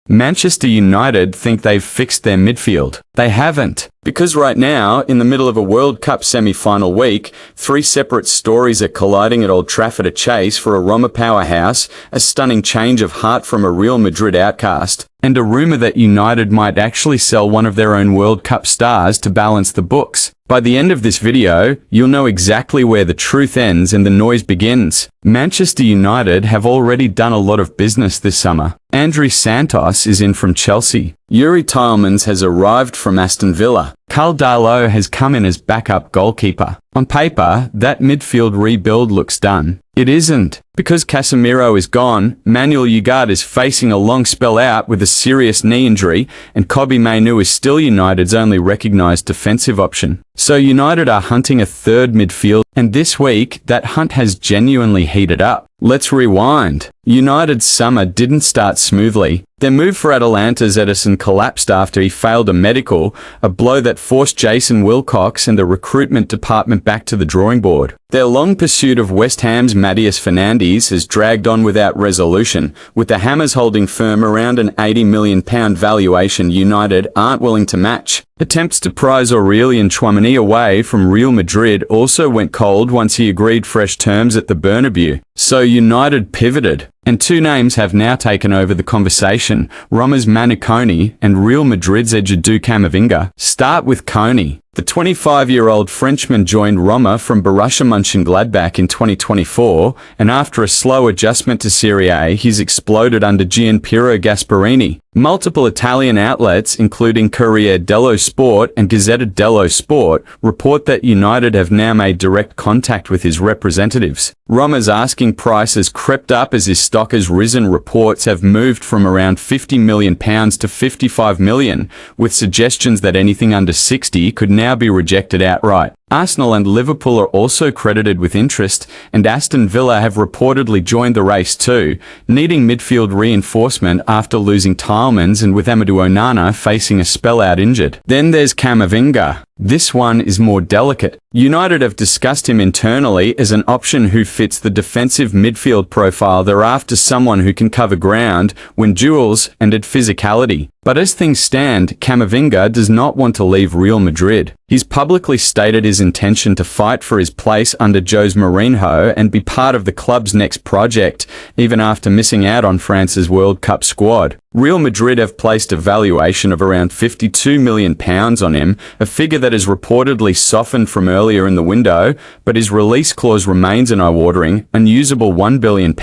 Manchester United think they've fixed their midfield. They haven't. Because right now, in the middle of a World Cup semi-final week, three separate stories are colliding at Old Trafford: a chase for a Roma powerhouse, a stunning change of heart from a Real Madrid outcast, and a rumour that United might actually sell one of their own World Cup stars to balance the books. By the end of this video, you'll know exactly where the truth ends and the noise begins. Manchester United have already done a lot of business this summer. Andrey Santos is in from Chelsea. Yuri Tielemans has arrived from Aston Villa. Karl Darlow has come in as backup goalkeeper. On paper, that midfield rebuild looks done. It isn't. Because Casemiro is gone, Manu Kone is facing a long spell out with a serious knee injury, and Kobbie Mainoo is still United's only recognised defensive option. So United are hunting a third midfield, and this week, that hunt has genuinely heated up. Let's rewind. United's summer didn't start smoothly. Their move for Atalanta's Ederson collapsed after he failed a medical, a blow that forced Jason Wilcox and the recruitment department back to the drawing board. Their long pursuit of West Ham's Matheus Fernandes has dragged on without resolution, with the Hammers holding firm around an £80 million valuation United aren't willing to match. Attempts to prize Aurelien Tchouameni away from Real Madrid also went cold once he agreed fresh terms at the Bernabeu. So United pivoted, and two names have now taken over the conversation: Roma's Manu Kone and Real Madrid's Eduardo Camavinga. Start with Kone. The 25-year-old Frenchman joined Roma from Borussia Mönchengladbach in 2024, and after a slow adjustment to Serie A, he's exploded under Gianpiero Gasperini. Multiple Italian outlets, including Corriere dello Sport and Gazzetta dello Sport, report that United have now made direct contact with his representatives. Roma's asking price has crept up as his stock has risen. Reports have moved from around £50 million to £55 million, with suggestions that anything under 60 could now be rejected outright. Arsenal and Liverpool are also credited with interest, and Aston Villa have reportedly joined the race too, needing midfield reinforcement after losing Tielemans and with Amadou Onana facing a spell out injured. Then there's Camavinga. This one is more delicate. United have discussed him internally as an option who fits the defensive midfield profile. They're after someone who can cover ground, win duels, and add physicality. But as things stand, Camavinga does not want to leave Real Madrid. He's publicly stated his intention to fight for his place under Jose Mourinho and be part of the club's next project, even after missing out on France's World Cup squad. Real Madrid have placed a valuation of around £52 million on him, a figure that has reportedly softened from earlier in the window, but his release clause remains an eye-watering, unusable £1 billion.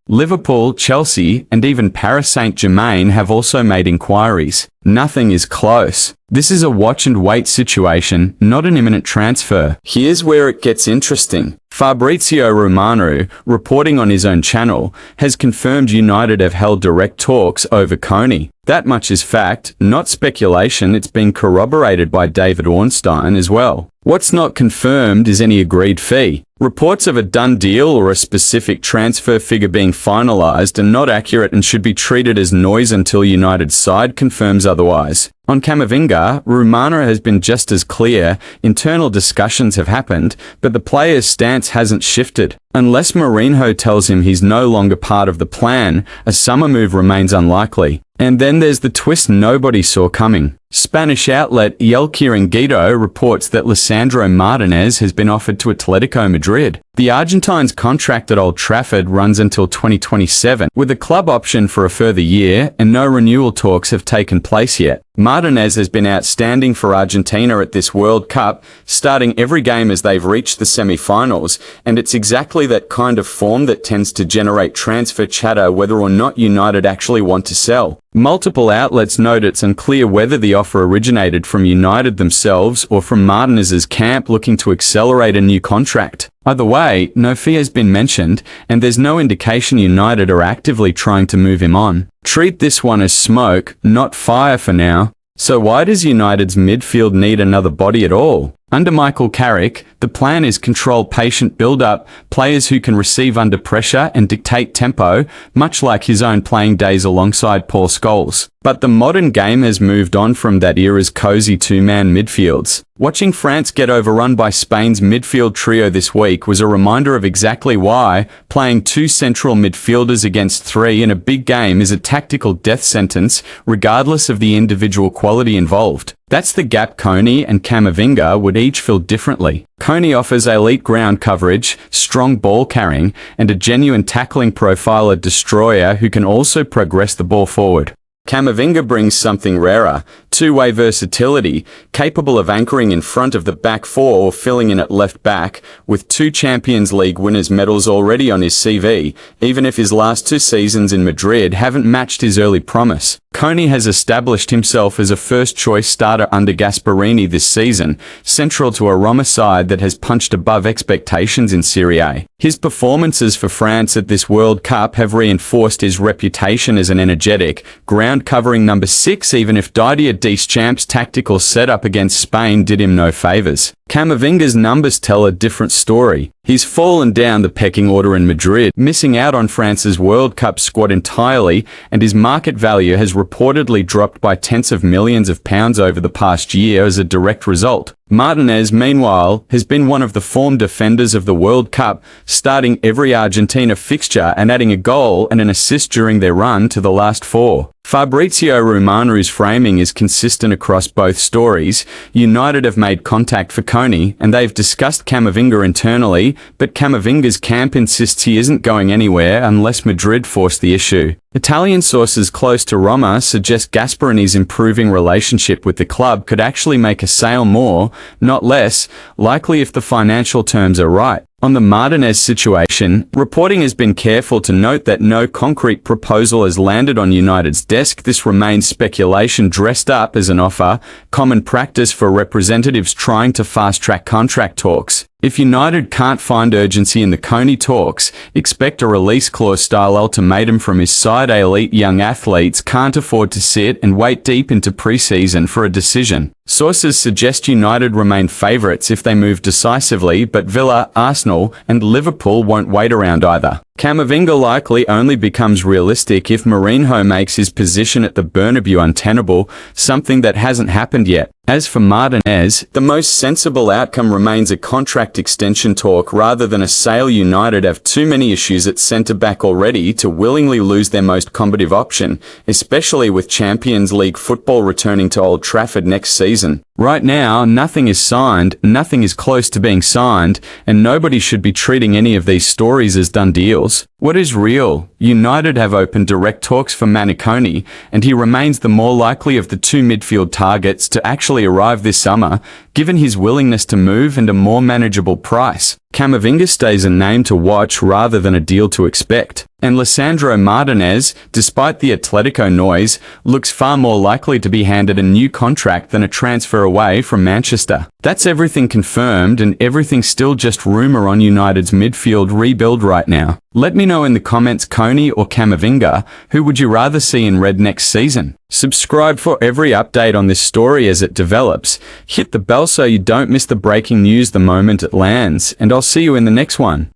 Liverpool, Chelsea, and even Paris Saint-Germain have also made inquiries. Nothing is close. This is a watch-and-wait situation, not an imminent transfer. Here's where it gets interesting. Fabrizio Romano, reporting on his own channel, has confirmed United have held direct talks over Kone. That much is fact, not speculation. It's been corroborated by David Ornstein as well. What's not confirmed is any agreed fee. Reports of a done deal or a specific transfer figure being finalised are not accurate and should be treated as noise until United's side confirms otherwise. On Camavinga, Romano has been just as clear. Internal discussions have happened, but the player's stance hasn't shifted. Unless Mourinho tells him he's no longer part of the plan, a summer move remains unlikely. And then there's the twist nobody saw coming. Spanish outlet El Chiringuito reports that Lisandro Martinez has been offered to Atletico Madrid. The Argentine's contract at Old Trafford runs until 2027, with a club option for a further year, and no renewal talks have taken place yet. Martinez has been outstanding for Argentina at this World Cup, starting every game as they've reached the semi-finals, and it's exactly that kind of form that tends to generate transfer chatter whether or not United actually want to sell. Multiple outlets note it's unclear whether the offer originated from United themselves or from Martinez's camp looking to accelerate a new contract. Either way, no fee has been mentioned, and there's no indication United are actively trying to move him on. Treat this one as smoke, not fire for now. So why does United's midfield need another body at all? Under Michael Carrick, the plan is control patient build-up, players who can receive under pressure and dictate tempo, much like his own playing days alongside Paul Scholes. But the modern game has moved on from that era's cozy two-man midfields. Watching France get overrun by Spain's midfield trio this week was a reminder of exactly why playing two central midfielders against three in a big game is a tactical death sentence, regardless of the individual quality involved. That's the gap Kone and Camavinga would each fill differently. Kone offers elite ground coverage, strong ball carrying, and a genuine tackling profile, a destroyer who can also progress the ball forward. Camavinga brings something rarer, two-way versatility, capable of anchoring in front of the back four or filling in at left back, with 2 Champions League winners' medals already on his CV, even if his last 2 seasons in Madrid haven't matched his early promise. Kone has established himself as a first-choice starter under Gasperini this season, central to a Roma side that has punched above expectations in Serie A. His performances for France at this World Cup have reinforced his reputation as an energetic, ground-covering number 6, even if Didier Deschamps' tactical setup against Spain did him no favours. Camavinga's numbers tell a different story. He's fallen down the pecking order in Madrid, missing out on France's World Cup squad entirely, and his market value has reportedly dropped by tens of millions of pounds over the past year as a direct result. Martinez, meanwhile, has been one of the form defenders of the World Cup, starting every Argentina fixture and adding a goal and an assist during their run to the last 4. Fabrizio Romano's framing is consistent across both stories. United have made contact for Kone, and they've discussed Camavinga internally, but Camavinga's camp insists he isn't going anywhere unless Madrid force the issue. Italian sources close to Roma suggest Gasperini's improving relationship with the club could actually make a sale more, not less, likely if the financial terms are right. On the Martinez situation, reporting has been careful to note that no concrete proposal has landed on United's desk. This remains speculation dressed up as an offer, common practice for representatives trying to fast-track contract talks. If United can't find urgency in the Kone talks, expect a release clause-style ultimatum from his side. Elite young athletes can't afford to sit and wait deep into pre-season for a decision. Sources suggest United remain favourites if they move decisively, but Villa, Arsenal, and Liverpool won't wait around either. Camavinga likely only becomes realistic if Mourinho makes his position at the Bernabeu untenable, something that hasn't happened yet. As for Martinez, the most sensible outcome remains a contract extension talk rather than a sale. United have too many issues at centre-back already to willingly lose their most combative option, especially with Champions League football returning to Old Trafford next season. Right now, nothing is signed, nothing is close to being signed, and nobody should be treating any of these stories as done deals. What is real? United have opened direct talks for Manu Kone, and he remains the more likely of the 2 midfield targets to actually arrive this summer, given his willingness to move and a more manageable price. Camavinga stays a name to watch rather than a deal to expect. And Lisandro Martinez, despite the Atletico noise, looks far more likely to be handed a new contract than a transfer away from Manchester. That's everything confirmed, and everything still just rumour on United's midfield rebuild right now. Let me know in the comments, Kone or Camavinga, who would you rather see in red next season? Subscribe for every update on this story as it develops. Hit the bell so you don't miss the breaking news the moment it lands, and I'll see you in the next one.